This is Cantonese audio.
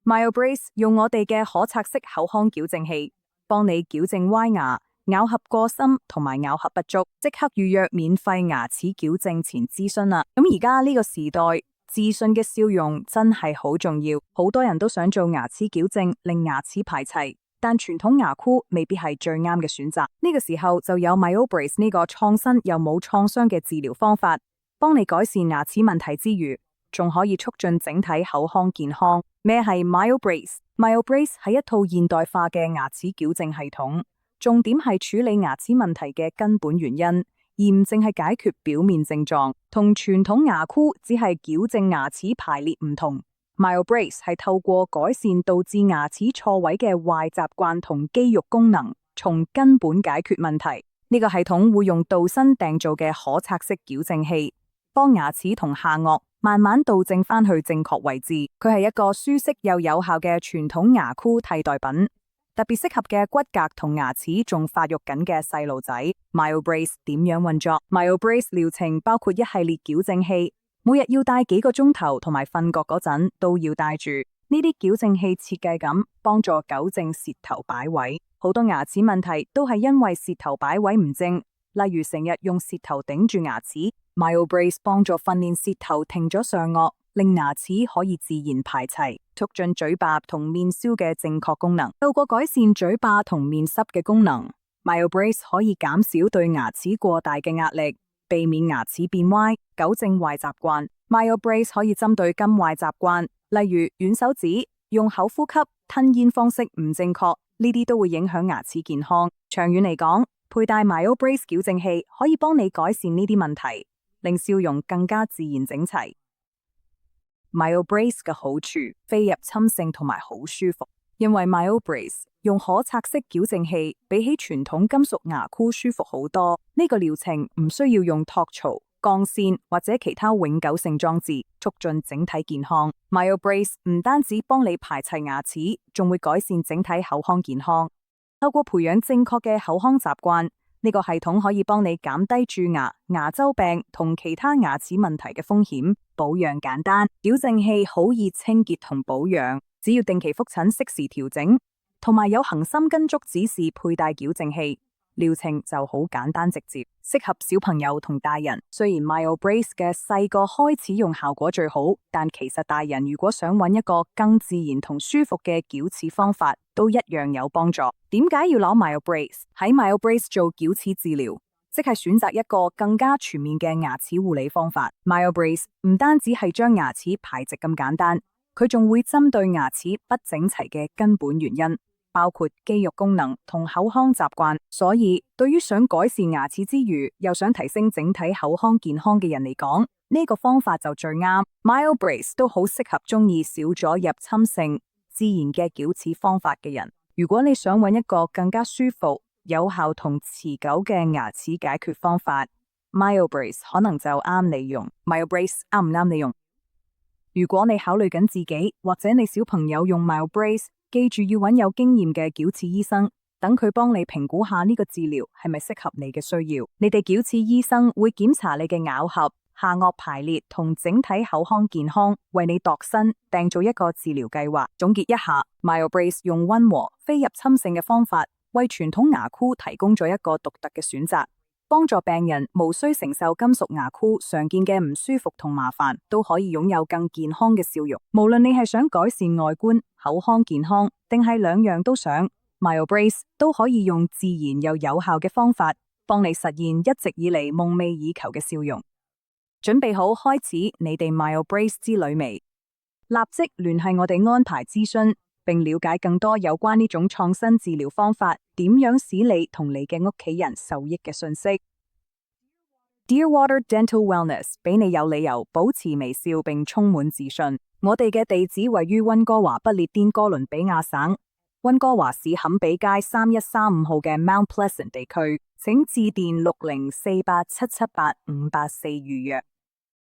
MyoBrace 用我哋嘅可拆式口腔矯正器，幫你矯正歪牙、咬合過深同埋咬合不足。即刻預約免費牙齒矯正前諮詢啦！咁而家呢個時代，自信嘅笑容真係好重要。好多人都想做牙齒矯正，令牙齒排齊，但傳統牙箍未必係最啱嘅選擇。呢個時候就有 MyoBrace 呢個創新又冇創傷嘅治療方法，幫你改善牙齒問題之餘，仲可以促進整體口腔健康。咩係 MyoBrace？MyoBrace 係一套現代化嘅牙齒矯正系統，重點係處理牙齒問題嘅根本原因，而唔淨係解決表面症狀。同傳統牙箍只係矯正牙齒排列唔同，MyoBrace 係透過改善導致牙齒錯位嘅壞習慣同肌肉功能，從根本解決問題。呢個系統會用度身訂造嘅可拆式矯正器，幫牙齒同下顎慢慢導正返去正確位置。佢係一個舒適又有效嘅傳統牙箍替代品，特別適合嘅骨骼同牙齒仲發育緊嘅細路仔。MyoBrace 點樣運作？MyoBrace 療程包括一系列矯正器，每日要戴幾個鐘頭，同埋瞓覺嗰陣都要戴住。呢啲矯正器設計咁幫助糾正舌頭擺位。好多牙齒問題都係因為舌頭擺位唔正，例如成日用舌頭頂住牙齒。MyoBrace 幫助訓練舌頭停咗上顎，令牙齒可以自然排齊，促進嘴巴同面消嘅正確功能。透過改善嘴巴同面濕嘅功能，MyoBrace 可以減少對牙齒過大嘅壓力，避免牙齒變歪，糾正壞習慣。MyoBrace 可以針對金壞習慣，例如軟手指、用口呼吸、吞咽方式唔正確，呢啲都會影響牙齒健康。長遠嚟講，佩戴 MyoBrace 矯正器可以幫你改善呢啲問題，令笑容更加自然整齊。MyoBrace 嘅好處，非入侵性同埋好舒服。因為 MyoBrace 用可拆式矯正器，比起傳統金屬牙箍舒服好多。呢個療程唔需要用托槽、鋼線或者其他永久性裝置，促進整體健康。MyoBrace 唔單止幫你排齊牙齒，仲會改善整體口腔健康。透過培養正確嘅口腔習慣，呢個系統可以幫你減低蛀牙、牙周病同其他牙齒問題嘅風險。保養簡單，矯正器好易清潔同保養，只要定期復診適時調整，同埋有恒心跟足指示佩戴矯正器，療程就好簡單直接，適合小朋友同大人。雖然 MyoBrace 嘅細個開始用效果最好，但其實大人如果想揾一個更自然同舒服嘅矯齒方法，都一樣有幫助。點解要攞 MyoBrace？ 喺 MyoBrace 做矯齒治療，即係選擇一個更加全面嘅牙齒護理方法。MyoBrace 唔單止係將牙齒排直咁簡單，佢仲會針對牙齒不整齊嘅根本原因，包括肌肉功能同口腔習慣。所以對於想改善牙齒之餘，又想提升整體口腔健康嘅人嚟講，呢個方法就最啱。MyoBrace 都好適合中意少咗入侵性、自然嘅矯齒方法嘅人。如果你想揾一個更加舒服、有效同持久嘅牙齒解決方法， MyoBrace 可能就啱你用。MyoBrace 啱唔啱你用？如果你考慮緊自己或者你小朋友用 MyoBrace， 記住要揾有經驗嘅矯齒醫生，等佢幫你評估下呢個治療係咪適合你嘅需要。你哋矯齒醫生會檢查你嘅咬合、下顎排列同整體口腔健康，為你度身訂做一個治療計劃。總結一下， MyoBrace 用溫和、非入侵性嘅方法，為傳統牙箍提供咗一個獨特嘅選擇，幫助病人無需承受金屬牙箍常見嘅唔舒服同麻煩，都可以擁有更健康嘅笑容。無論你係想改善外觀、口腔健康，定係兩樣都想， MyoBrace 都可以用自然又有效嘅方法，幫你實現一直以嚟夢寐以求嘅笑容。準備好開始你哋 MyoBrace 之旅未？立即聯繫我哋安排諮詢，並了解更多有關呢種創新治療方法點樣使你同你嘅屋企人受益嘅信息。Dearwater Dental Wellness 俾你有理由保持微笑並充滿自信。我哋嘅地址位於溫哥華不列顛哥倫比亞省溫哥華市坎比街3135號嘅 Mount Pleasant 地區，請致電6048778584預約。